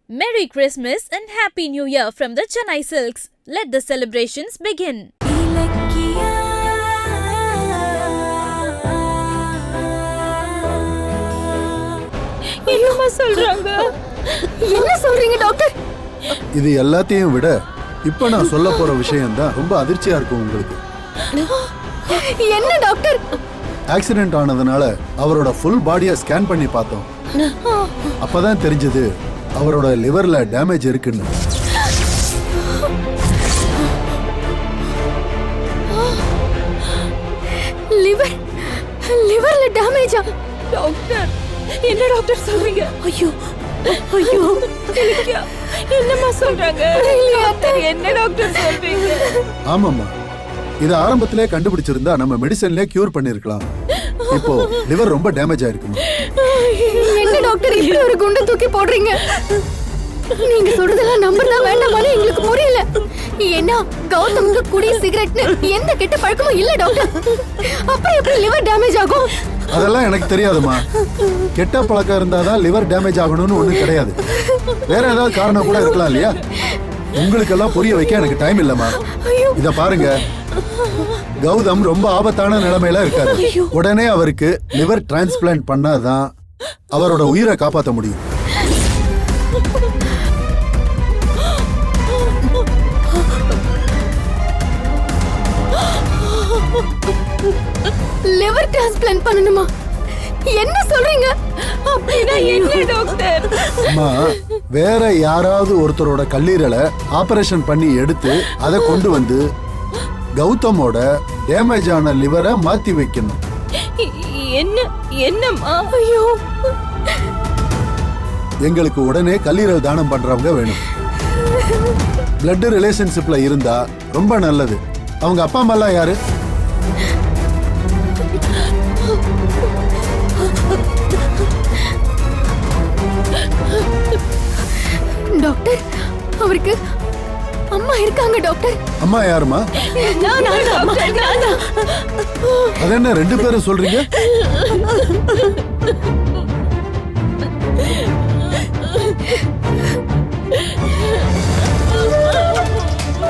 Merry Christmas and Happy New Year from the Chennai Silks. Let the celebrations begin. என்னமா சொல்றாங்க? என்ன சொல்றீங்க doctor? இது எல்லாத்தையும் விட இப்ப நான் சொல்ல போற விஷயம் தான் ரொம்ப அதிர்ச்சியா இருக்கும் உங்களுக்கு. என்ன டாக்டர்? ஆக்சிடென்ட் ஆனதுனால அவரோட ஃபுல் பாடியை ஸ்கேன் பண்ணி பார்த்தோம். அப்பதான் தெரிஞ்சது அவரோட லிவர்ல டேமேஜ் இருக்குன்னு. லிவர்ல டேமேஜா? டாக்டர் என்ன டாக்டர் சொல்றீங்க? ஐயோ ஐயோ என்னமா சொல்றாங்க? என்ன டாக்டர் சொல்றீங்க? ஆமாம்மா, இது ஆரம்பத்திலே கண்டுபிடிச்சிருந்தா நம்ம மெடிசன்லயே கியூர் பண்ணிருக்கலாம். இப்போ லிவர் ரொம்ப டேமேஜ் ஆயிருக்குமா? என்ன டாக்டர் இப்படி ஒரு குண்டை தூக்கி போடுறீங்க? நீங்க சொல்றதெல்லாம் நம்பறதா வேண்டாமான்னு எங்களுக்கு புரியல. ஏன்னா கௌதம்க்கு குடி சிகரெட்னு எந்த கெட்ட பழக்கமும் இல்ல டாக்டர். அப்புறம் எப்படி லிவர் டேமேஜ் ஆகும்? அதெல்லாம் எனக்கு தெரியாதுமா. கெட்ட பழக்கம் இருந்தாதான் லிவர் டேமேஜ் ஆகணும்னு ஒண்ணும் கிடையாது. வேற ஏதாவது காரணம் கூட இருக்கலாம் இல்லையா? உங்களுக்கெல்லாம் புரிய வைக்க எனக்கு டைம் இல்லம்மா. இத பாருங்க, கௌதம் ரொம்ப ஆபத்தான நிலைமையில இருக்காரு. உடனே அவருக்கு லிவர் டிரான்ஸ்பிளான்ட் பண்ணாதான் அவரோட உயிரை காப்பாற்ற முடியும். லிவர் டிரான்ஸ்பிளான்ட் பண்ணனுமா? என்ன சொல்றீங்க? அப்படினா என்ன டாக்டர்? அம்மா, வேற யாராவது ஒருத்தரோட கல்லீரலை ஆபரேஷன் பண்ணி எடுத்து அதை கொண்டு வந்து கௌதமோட டேமேஜ் ஆன லிவரை மாத்தி வைக்கணும். என்னம்மா? ஐயோ, எங்களுக்கு உடனே கல்லீரல் தானம் பண்றவங்க வேணும். பிளட் ரிலேஷன்ஷிப்ல இருந்தா ரொம்ப நல்லது. அவங்க அப்பா அம்மா எல்லாம் யாரு? டாக்டர், அவருக்கு அம்மா இருக்காங்க டாக்டர். அம்மா யாருமா? அது என்ன ரெண்டு பேரும் சொல்றீங்க?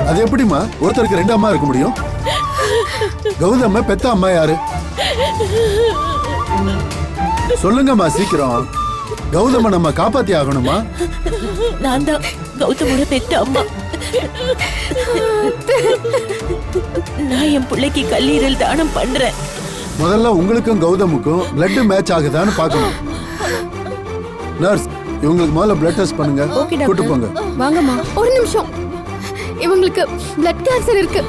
அது எப்படிமா ஒருத்தருக்கு ரெண்டு அம்மா இருக்க முடியும்? கௌதம பெத்த அம்மா யாரு? சொல்லுங்கம்மா சீக்கிரம். கௌதம நம்ம காப்பாத்தி ஆகணுமா? நான் தான் கௌதமோட பெத்த அம்மா. நான் என் பிள்ளைக்கு கல்லீரல் தானம் பண்றேன். முதல்ல உங்களுக்கும் கௌதமுக்கும் பிளட் மேட்ச் ஆகுதான்னு பார்க்கணும். நர்ஸ், இவங்களுக்கு முதல்ல பிளட் டெஸ்ட் பண்ணுங்க. கூட்டு போங்க. வாங்கம்மா. ஒரு நிமிஷம், இவங்களுக்கு பிளட் கேன்சர் இருக்கு.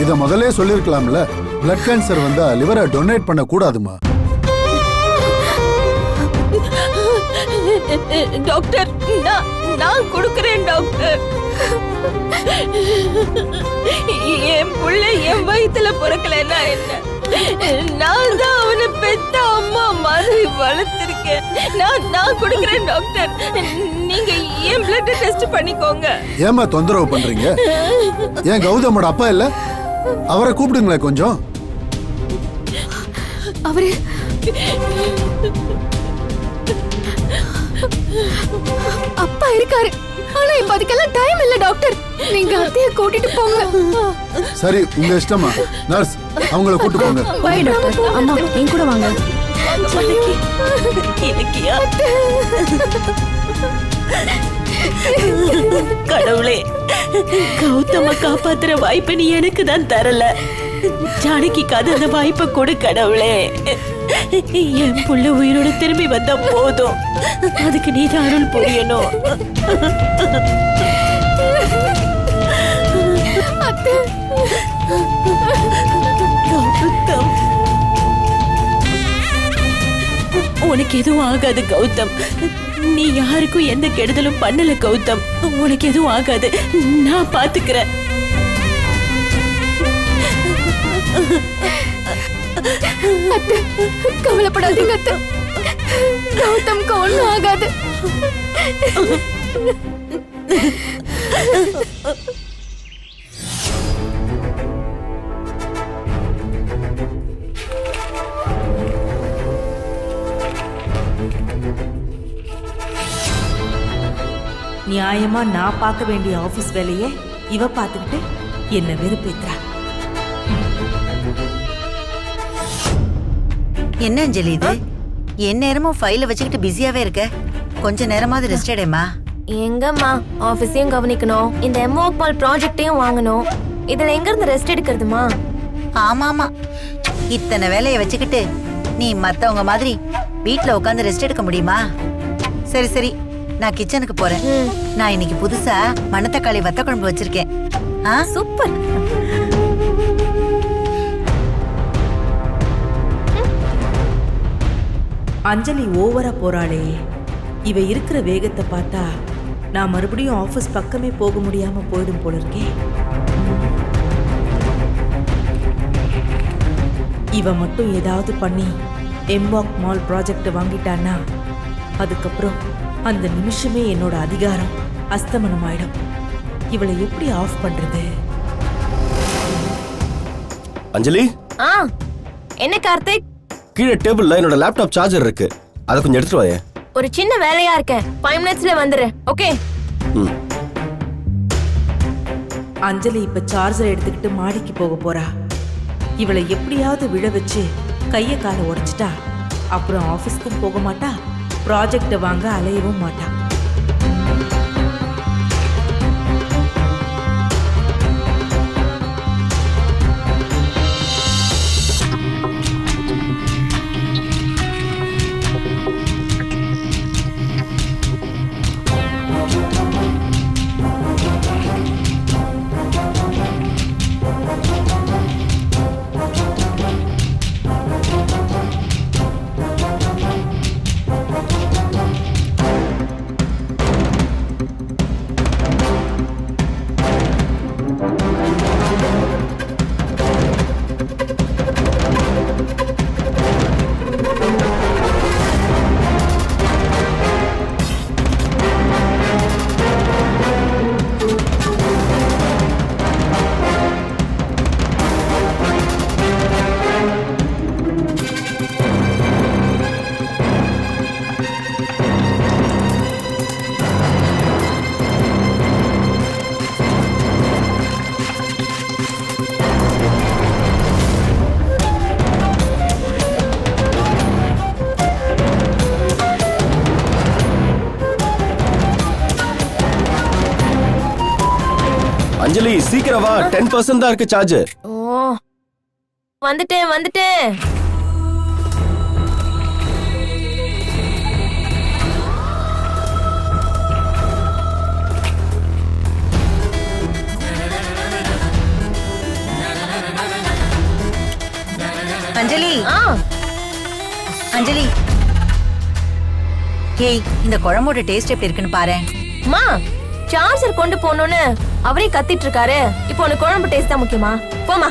இத முதல்ல சொல்லிருக்கலாம்ல. பிளட் கேன்சர் வந்தா லிவரை டொனேட் பண்ண கூடாதுமா. டாக்டர், நான் கொடுக்கிறேன் டாக்டர். என் பிள்ளை என் வயித்துல பிறக்கலன்னா என்ன? நான் தான் அவனை பெத்த அம்மா மாதிரி வளர்த்திருக்கேன். நான் கொடுக்கிறேன் டாக்டர். நீங்க என் பிளட் டெஸ்ட் பண்ணிக்கோங்க. ஏமா தொந்தரவு பண்றீங்க? ஏன் கௌதமோட அப்பா இல்ல? அவரை கூப்பிடுங்களேன் கொஞ்சம். அவரு அப்பா இருக்காரு, ஆனா இப்ப அதுக்கெல்லாம் டைம் இல்ல டாக்டர். நீங்க அத்தைய கூட்டிட்டு போங்க. சரி, உங்க இஷ்டமா. நர்ஸ், அவங்கள கூட்டு போங்க. Bye doctor. அம்மா என் கூட வாங்க. கடவுளே, கௌதம காப்பாத்துற வாய்ப்பை நீ எனக்கு தான் தரல. ஜானகிக்காத அந்த வாய்ப்பை கொடு கடவுளே. என் புள்ள உயிரோட திரும்பி வந்தா போதும். அதுக்கு நீ தான் அருள் புரியணும். கௌதம், உனக்கு எதுவும் ஆகாது கௌதம். நீ யாருக்கும் எந்த கெடுதலும் பண்ணல கௌதம். உனக்கு எதுவும் ஆகாது, நான் பாத்துக்கிறேன். அத்தை, கவலைப்படாதீங்க அத்தை. கௌதம்க்கு ஒண்ணும் ஆகாது. நியாயமா நான் பார்க்க வேண்டிய ஆபீஸ் வேலையை இவ பார்த்துக்கிட்டு என்ன வெறுப்பேத்துறா. என்ன அஞ்சலி இது? என் நேரமும் ஃபைல வச்சுக்கிட்டு பிஸியாவே இருக்க. கொஞ்ச நேரமாவது ரெஸ்ட் எடுமா. எங்கம்மா ஆபீஸையும் கவனிக்கணும், இந்த எம்ஓக் மால் ப்ராஜெக்டையும் வாங்கணும். இதுல எங்க இருந்து ரெஸ்ட் எடுக்கிறதுமா? ஆமாமா, இத்தனை வேலையை வச்சுக்கிட்டு நீ மத்தவங்க மாதிரி வீட்ல உட்காந்து ரெஸ்ட் எடுக்க முடியுமா? சரி சரி, நான் கிச்சனுக்கு போறேன். நான் இன்னைக்கு புதுசா மணத்தக்காளி வத்த குழம்பு வச்சிருக்கேன். சூப்பர். அஞ்சலி ஓவரா போறாளே. இவ இருக்கிற வேகத்தை பார்த்தா நான் மறுபடியும் ஆபீஸ் பக்கமே போக முடியாம போயிடும் போல இருக்கே. இவ மட்டும் ஏதாவது பண்ணி எம்வாக் மால் ப்ராஜெக்ட் வாங்கிட்டான்னா அதுக்கப்புறம் அந்த நிமிஷமே என்னோட அதிகாரம் அஸ்தமனம் ஆயிடும். இவளை எப்படி ஆஃப் பண்றது? அஞ்சலி, என்ன கார்த்திக்? கீழே டேபிள்ல என்னோட லேப்டாப் சார்ஜர் இருக்கு, அதை கொஞ்சம் எடுத்துட்டு வாயே. ஒரு சின்ன வேலையா இருக்கேன், 5 மினிட்ஸ்ல வந்துடுறேன். ஓகே. அஞ்சலி இப்ப சார்ஜர் எடுத்துக்கிட்டு மாடிக்கு போக போறா. இவளை எப்படியாவது விழ வச்சு கைய காலை உடைச்சிட்டா அப்புறம் ஆபீஸ்க்கும் போக மாட்டா, ப்ராஜெக்ட வாங்க அலையவும் மாட்டா. அஞ்சலி சீக்கிரம் வா, 10% தான் இருக்கு சார்ஜ். ஓ, வந்துட்டேன். அஞ்சலி, அஞ்சலி, ஏய், இந்த குழம்போட டேஸ்ட் எப்படி இருக்குன்னு பாரு. மா, சார்ஜர் கொண்டு போகணும்னு அவரே கத்திட்டு இருக்காரு. இப்போ உனக்கு குழம்பு டேஸ்ட் தான் முக்கியமா? போமா.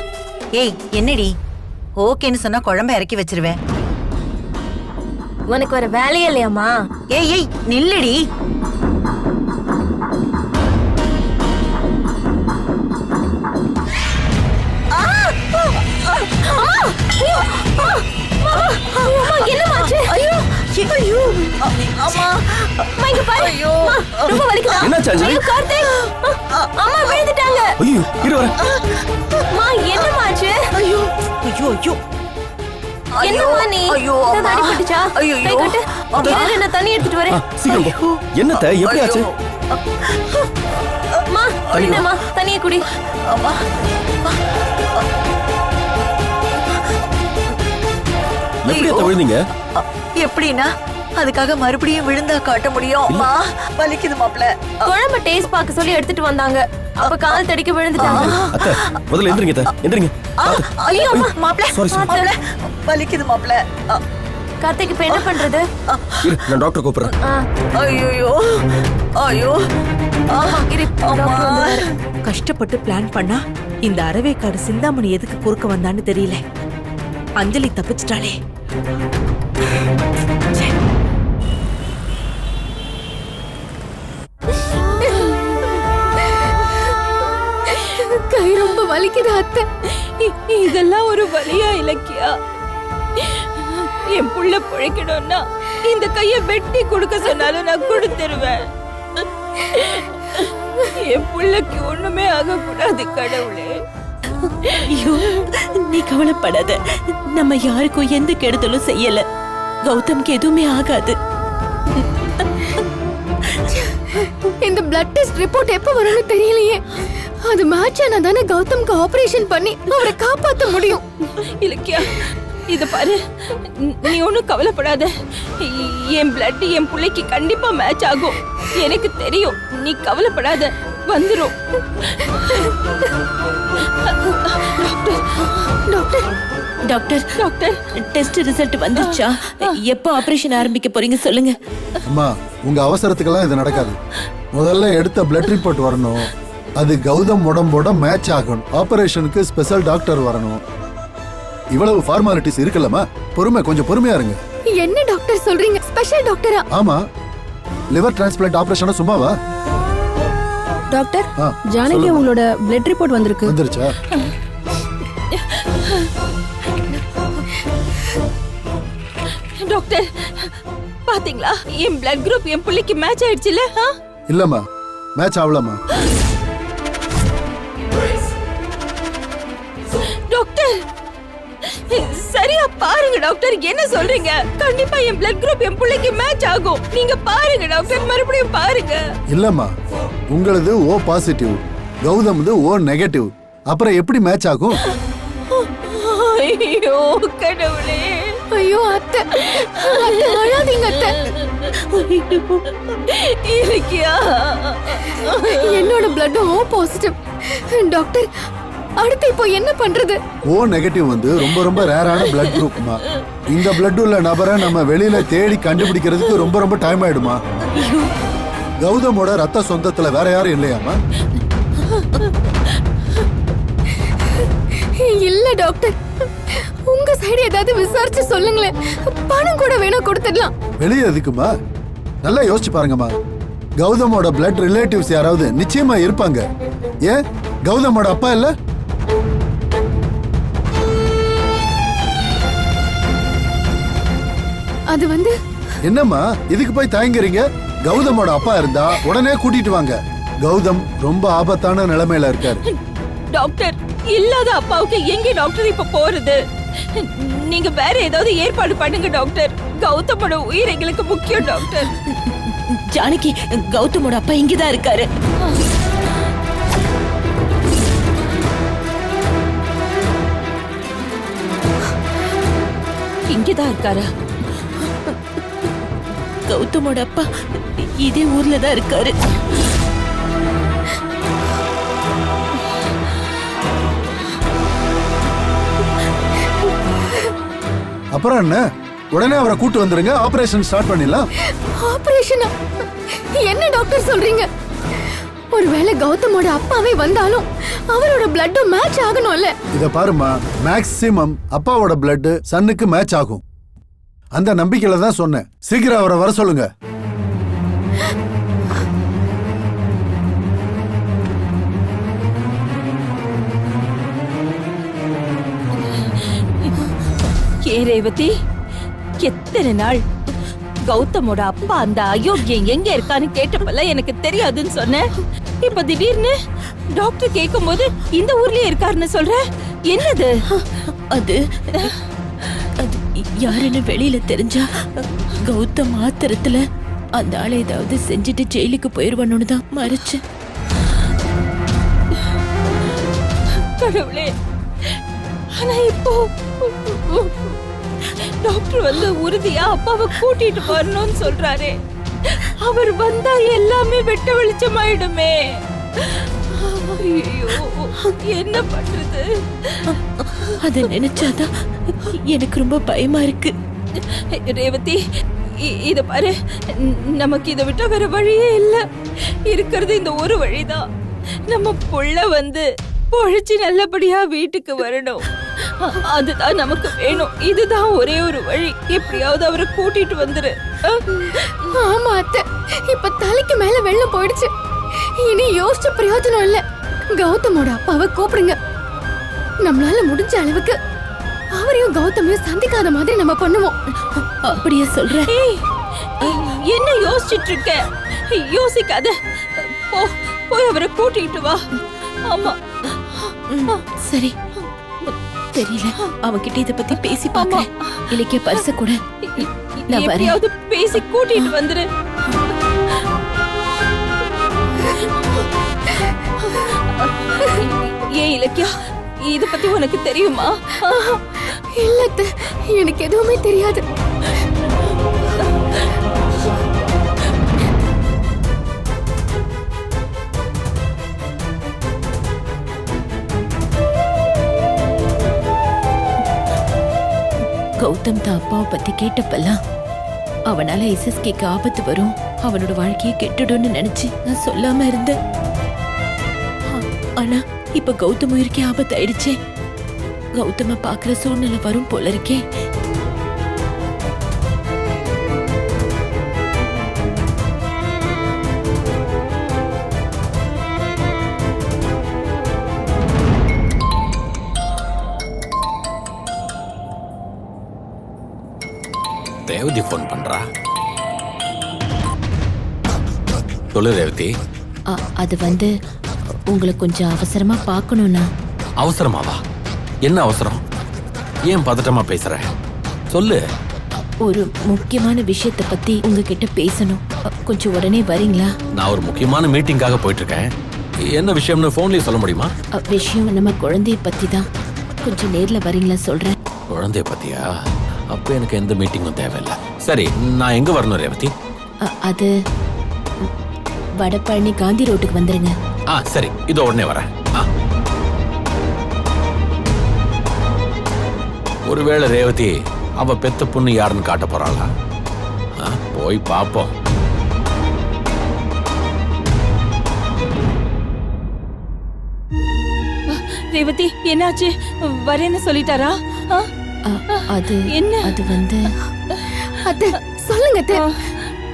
ஏய், என்னடி ஓகேன்னு சொன்னா குழம்ப இறக்கி வச்சிருவேன். உனக்கு வர வேலையே இல்லையாமா? ஏய் நில்லுடி. என்னமாச்சு? ஐயோ ஐயோ அம்மா, இங்க பாரு. ஐயோ, ரொம்ப வலிக்குதா? என்னாச்சு அஞ்சலி? ஐயோ கார்த்திக், அம்மா விழுந்துட்டாங்க. ஐயோ, இரு வரேன். அம்மா, என்னமாச்சு? ஐயோ என்னம்மா நீ? ஏதாவது அடிபட்டுச்சா? கை கட்டு. இரு, நான் தண்ணி எடுத்துட்டு வரேன். சீக்கிரம் போ. என்னத்த, எப்படி ஆச்சு? அம்மா, குடிடமா, தண்ணியை குடி. அம்மா, எப்படி அத்த விழுந்தீங்க? எப்படின்னா அதுக்காக மறுபடியும் விழுந்தா காட்ட முடியும். அம்மா, வலிக்குது மாப்ள. குழம்பு டேஸ்ட் பார்க்க சொல்லி எடுத்துட்டு வந்தாங்க. அப்ப கால் தடிக்க விழுந்துட்டாங்க. அத்த, முதல்ல எந்திரிங்க அத்த, எந்திரிங்க. ஐயோ மாப்ள, சாரி மாப்ள, வலிக்குது மாப்ள. கார்த்திக், இப்ப என்ன பண்றது? இரு, நான் டாக்டர் கூப்பிடுறேன். ஐயோ ஐயோ, இரு, டாக்டர் வந்துருவாரு. கஷ்டப்பட்டு பிளான் பண்ணா இந்த அரவேக்காடு சிந்தாமணி எதுக்கு குறுக்க வந்தான்னு தெரியல. அஞ்சலி தப்பிச்சிட்டாளே. கை ரொம்ப வலிக்குது அத்தை. இதெல்லாம் ஒரு வலியா இலக்கியா? என் புள்ள பிழைக்கணும்னா இந்த கைய வெட்டி கொடுக்க சொன்னாலும் நான் கொடுத்துருவேன். என் பிள்ளைக்கு ஒண்ணுமே ஆகக்கூடாது கடவுளே. ஐயோ நீ கவலைப்படாத, நம்ம யாருக்கும் எந்த கெடுதலும் செய்யல. கௌதம்க்கு எதுவுமே ஆகாது. இந்த பிளட் டெஸ்ட் ரிப்போர்ட் எப்ப வரும்னு தெரியலையே. அது மேட்ச் ஆனா தானே கௌதம்க்கு ஆபரேஷன் பண்ணி அவரை காப்பாத்த முடியும். இலக்கியா, இத பாரு, நீ ஒண்ணும் கவலைப்படாத. என் பிளட் என் பிள்ளைக்கு கண்டிப்பா மேட்ச் ஆகும். எனக்கு தெரியும், நீ கவலைப்படாத, வந்துரும். Doctor doctor doctor, test result வந்துச்சா? எப்போ ஆபரேஷன் ஆரம்பிக்க போறீங்க சொல்லுங்க. அம்மா உங்க அவசரத்துக்கெல்லாம் இது நடக்காது. முதல்ல எடுத்த பிளட் ரிப்போர்ட் வரணும். அது கௌதம் உடம்போட மேட்ச் ஆகணும். ஆபரேஷனுக்கு ஸ்பெஷல் டாக்டர் வரணும். இவ்வளவு ஃபார்மாலிட்டிஸ் இருக்குல்லம்மா. கொஞ்சம் பொறுமையா இருங்க. என்ன டாக்டர் சொல்றீங்க? ஸ்பெஷல் டாக்டரா? ஆமா, லிவர் டிரான்ஸ்பிளான்ட் ஆபரேஷன் சும்மாவா? டாக்டர், ஆ, ஜானகி சொல்லுங்க. உங்களோட பிளட் ரிப்போர்ட் வந்திருக்கு. வந்துருச்சா? டாக்டர் பாத்தீங்களா, என் பிளட் குரூப் என் பிள்ளைக்கு மேட்ச் ஆயிடுச்சுல? இல்லம்மா, மேட்ச் ஆகலம்மா. டாக்டர் சரியா பாருங்க டாக்டர், என்ன சொல்றீங்க? கண்டிப்பா என் பிளட் குரூப் என் பிள்ளைக்கு மேட்ச் ஆகும். நீங்க பாருங்க டாக்டர், மறுபடியும் பாருங்க. இல்லம்மா, உங்களது ஓ பாசிட்டிவ், கௌதம்து ஓ நெகட்டிவ். அப்புறம் எப்படி மேட்ச் ஆகும்? ஐயோ கடவுளே. ஐயோ அத்தை, அத்தை அழாதீங்க அத்தை. இலக்கியா, என்னோட பிளட் ஓ பாசிட்டிவ். டாக்டர், அடுத்து இப்போ என்ன பண்றது? ஓ நெகட்டிவ் வந்து ரொம்ப ரொம்ப ரேரான பிளட் குரூப்மா. இந்த பிளட் உள்ள நபரை நம்ம வெளியில தேடி கண்டுபிடிக்கிறதுக்கு ரொம்ப ரொம்ப டைம் ஆயிடுமா. கௌதமோட ரத்த சொந்தத்துல வேற யாரும் இல்லையாமா? இல்ல டாக்டர், உங்க சைடு ஏதாவது விசாரிச்சு சொல்லுங்களேன். பணம் கூட வேணா கொடுத்துடலாம். வெளியே எதுக்குமா? நல்லா யோசிச்சு பாருங்கம்மா. கௌதமோட பிளட் ரிலேட்டிவ்ஸ் யாராவது நிச்சயமா இருப்பாங்க. ஏன் கௌதமோட அப்பா இல்ல? அது வந்து என்னம்மா இதுக்கு போய் தயங்குறீங்க? கௌதமோட அப்பா இருந்தா உடனே கூட்டிட்டு வாங்க. கௌதம் ரொம்ப ஆபத்தான நிலைமையில இருக்காரு. டாக்டர், இல்லாத அப்பாவுக்கு எங்க டாக்டர் இப்ப போறது? நீங்க வேற ஏதாவது ஏற்பாடு பண்ணுங்க டாக்டர். கௌதமோட உயிர் எங்களுக்கு முக்கியம் டாக்டர். ஜானகி, கௌதமோட அப்பா இங்கதான் இருக்காரு. இங்கதான் இருக்காரா? கௌதமோட அப்பா இதே ஊர்ல தான் இருக்காரு. அப்புறம் என்ன, உடனே அவரை கூட்டு வந்துருங்க. ஆபரேஷன் ஸ்டார்ட் பண்ணிடலாம். ஆபரேஷனா? என்ன டாக்டர் சொல்றீங்க? ஒருவேளை கௌதமோட அப்பாவே வந்தாலும் அவரோட பிளட்டும் மேட்ச் ஆகணும்ல. இத பாருமா, மேக்ஸிமம் அப்பாவோட பிளட் சன்னுக்கு மேட்ச் ஆகும். அந்த நம்பிக்கையில தான் சொன்னேன். சீக்கிரம் அவரை வர சொல்லுங்க. ஏ ரேவதி, எத்தனை நாள் கௌதமோட அப்பா அந்த அயோக்கியம் எங்க இருக்கான்னு கேட்டப்பல எனக்கு தெரியாதுன்னு சொன்னேன். இப்ப திடீர்னு டாக்டர் கேட்கும் போது இந்த ஊர்லயே இருக்காருன்னு சொல்ற. என்னது அது அது யாருன்னு வெளியில தெரிஞ்சா கௌதம் ஆத்திரத்துல அந்த ஆளை ஏதாவது செஞ்சுட்டு ஜெயிலுக்கு போயிருவானு தான் மறைச்சு. கடவுளே, ஆனா இப்போ டாக்டர் வந்து உறுதியா அப்பாவை கூட்டிட்டு வரணும்னு சொல்றாரே. அவர் வந்தா எல்லாமே வெட்ட வெளிச்சமாயிடுமே. ஐயோ, என்ன பண்றது? அத நினைச்சாதான் எனக்கு ரொம்ப பயமா இருக்கு. ரேவதி, இத பாரு, நமக்கு இதை விட்டா வேற வழியே இல்ல. இருக்கிறது இந்த ஒரு வழிதான். நம்ம புள்ள வந்து பொழைச்சு நல்லபடியா வீட்டுக்கு வரணும். அதுதான் நமக்கு வேணும். இதுதான் ஒரே ஒரு வழி. எப்படியாவது அவரை கூட்டிட்டு வந்துரு. ஆமா அத்தை, இப்ப தலைக்கு மேல வெள்ளம் போயிடுச்சு. இனி யோசிச்ச பிரயோஜனம் இல்ல. கௌதமோட அப்பாவை கூப்பிடுங்க. நம்மளால முடிஞ்ச அளவுக்கு அவரையும் கௌதமையும் சந்திக்காத மாதிரி நம்ம பண்ணுவோம். அப்படியே சொல்ற? ஏய், என்ன யோசிச்சுட்டு இருக்க? யோசிக்காத. போ, போய் அவரை கூட்டிட்டு வா. ஆமா. சரி, தெரியல, அவன்கிட்ட இத பத்தி பேசி பார்க்கறேன். இலக்கிய பரிசு கூட நான் வரேன். எப்படியாவது பேசி கூட்டிட்டு வந்துரு. ஏன் இலக்கியா, இத பத்தி உனக்கு தெரியுமா? இல்ல அத்தை, எனக்கு எதுவுமே தெரியாது. கௌதம் தான் அப்பாவை பத்தி கேட்டப்பெல்லாம் அவனால எஸ்எஸ்கேக்கு ஆபத்து வரும், அவனோட வாழ்க்கையை கெட்டுடும்னு நினைச்சு நான் சொல்லாம இருந்தேன். ஆனா இப்ப கௌதம் உயிருக்கே ஆபத்து ஆயிடுச்சே. கௌதம பாக்குற சூழ்நிலை வரும் போல இருக்கே. ரேவதி போன் பண்றா. சொல்லு ரேவதி. அது வந்து உங்களை கொஞ்சம் அவசரமா பார்க்கணும்னா. அவசரமாவா? என்ன அவசரம்? ஏன் பதட்டமா பேசுற? சொல்லு. ஒரு முக்கியமான விஷயத்தை பத்தி உங்ககிட்ட பேசணும். கொஞ்சம் உடனே வரீங்களா? நான் ஒரு முக்கியமான மீட்டிங்காக போயிட்டு இருக்கேன். என்ன விஷயம்னு போன்லயே சொல்ல முடியுமா? விஷயம் நம்ம குழந்தைய பத்தி தான். கொஞ்சம் நேர்ல வரீங்களா சொல்றேன். குழந்தைய பத்தியா? அப்ப எனக்கு எந்த மீட்டிங்கும் தேவையில்லை. சரி, நான் எங்க வரணும் ரேவதி? அது வடபழனி காந்தி ரோட்டுக்கு வந்துருங்க. சரி, இதோ உடனே வரேன். ஒருவேளை ரேவதி அவ பெத்த பொண்ணு யாருன்னு காட்ட போறாளா? போய் பாப்போம். ரேவதி, என்னாச்சு? வரேன்னு சொல்லிட்டாரா? அது என்ன? அது வந்து அத்தை சொல்லுங்க அத்தை,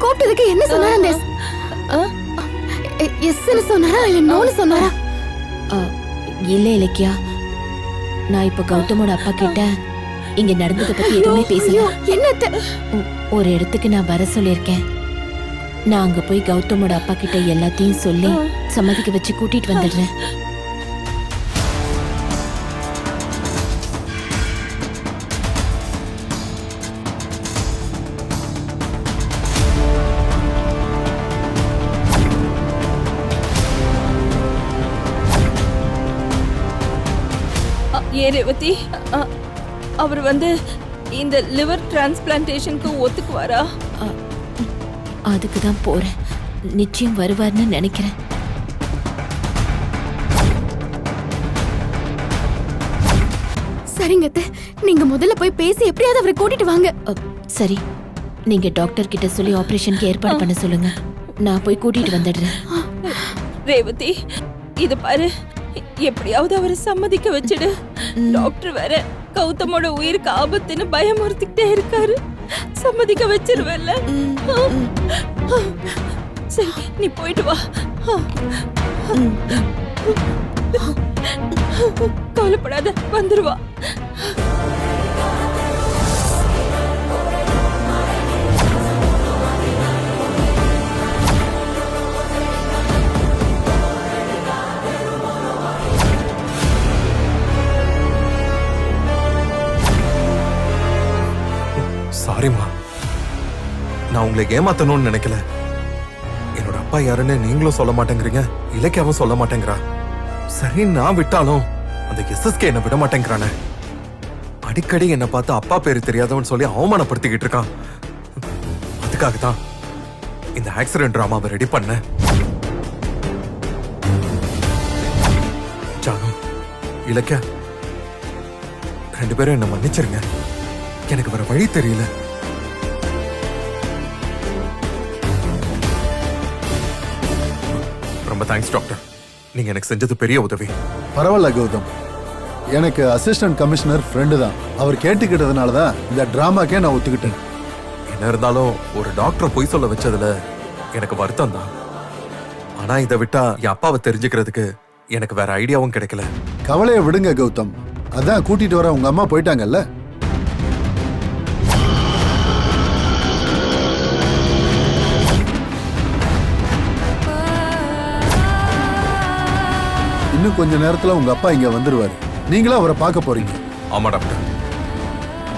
கூப்பிட்டதுக்கு என்ன சொன்னாரா? எஸ்ன்னு சொன்னாரா இல்ல நோன்னு சொன்னாரா? இல்ல இலக்கியா, நான் இப்ப கௌதமோட அப்பா கிட்ட இங்க நடந்ததை பத்தி எதுவுமே பேசல. என்ன? ஒரு இடத்துக்கு நான் வர சொல்லியிருக்கேன். நான் அங்க போய் கௌதமோட அப்பா கிட்ட எல்லாத்தையும் சொல்லி சம்மதிக்க வச்சு கூட்டிட்டு வந்துடுறேன். ஏ ரேவதி, அவர் வந்து இந்த லிவர் டிரான்ஸ்பிளான்டேஷனுக்கு ஒத்துக்குவாரா? அதுக்கு தான் போறேன். நிச்சயம் வருவார்னு நினைக்கிறேன். சரிங்க அத்தை, நீங்க முதல்ல போய் பேசி எப்படியாவது அவரை கூட்டிட்டு வாங்க. சரி, நீங்க டாக்டர் கிட்ட சொல்லி ஆபரேஷனுக்கு ஏற்பாடு பண்ண சொல்லுங்க. நான் போய் கூட்டிட்டு வந்துடுறேன். ரேவதி, இது பாரு, எப்படியாவது அவரை சம்மதிக்க வச்சிடு. டாக்டர் வேற கௌதமோட உயிருக்கு ஆபத்துன்னு பயமுறுத்திக்கிட்டே இருக்காரு. சம்மதிக்க வச்சிருவேல்ல? சரி, நீ போயிட்டு வா. கவலைப்படாத, வந்துருவா. சாரிம்மா, நான் உங்களை ஏமாத்தணும்னு நினைக்கல. என்னோட அப்பா யாருன்னு நீங்களும் சொல்ல மாட்டேங்கிறீங்க, இலக்கியாவும் சொல்ல மாட்டேங்கிறா. சரி, நான் விட்டாலும் அந்த எஸ்எஸ்கே என்ன விட மாட்டேங்கிறானே. அடிக்கடி என்ன பார்த்து அப்பா பேரு தெரியாதவன்னு சொல்லி அவமானப்படுத்திக்கிட்டு இருக்கான். அதுக்காக தான் இந்த ஆக்சிடென்ட் டிராமாவை ரெடி பண்ண. ஜானு, இலக்கியா, 2 பேரும் என்ன மன்னிச்சிருங்க. எனக்கு வர வழி தெரியல. ரொம்ப தேங்க்ஸ் டாக்டர், நீங்க எனக்கு செஞ்சது பெரிய உதவி. பரவாயில்ல கௌதம், எனக்கு அசிஸ்டன்ட் கமிஷனர் ஃப்ரெண்டு தான். அவர் கேட்டுக்கிட்டதுனால தான் இந்த டிராமாக்கே நான் ஒத்துக்கிட்டேன். என்ன இருந்தாலும் ஒரு டாக்டரை பொய் சொல்ல வச்சதுல எனக்கு வருத்தம் தான். ஆனா இதை விட்டா என் அப்பாவை தெரிஞ்சுக்கிறதுக்கு எனக்கு வேற ஐடியாவும் கிடைக்கல. கவலையை விடுங்க கௌதம், அதான் கூட்டிட்டு வர உங்க அம்மா போயிட்டாங்கல்ல. இன்னும் கொஞ்ச நேரத்துல உங்க அப்பா இங்க வந்துருவாரு. நீங்களும் அவரை பார்க்க போறீங்க. ஆமா டாக்டர்,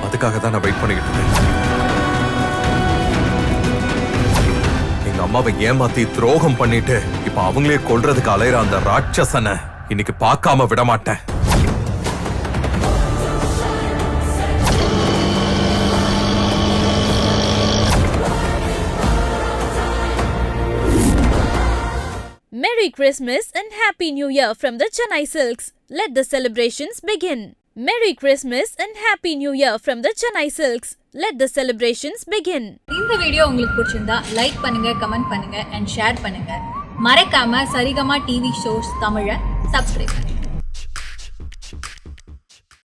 அதுக்காக தான் நான் வெயிட் பண்ணிக்கிட்டு இருக்கேன். எங்க அம்மாவை ஏமாத்தி துரோகம் பண்ணிட்டு இப்ப அவங்களே கொல்றதுக்கு அலையிற அந்த ராட்சசனை இன்னைக்கு பார்க்காம விட மாட்டேன். Merry Christmas and Happy New Year from the Chennai Silks. Let the celebrations begin. Merry Christmas and Happy New Year from the Chennai Silks. Let the celebrations begin. இந்த வீடியோ உங்களுக்கு பிடிச்சிருந்தா லைக் பண்ணுங்க, கமெண்ட் பண்ணுங்க and share பண்ணுங்க. மறக்காம Saregama TV shows தமிழை subscribe பண்ணுங்க.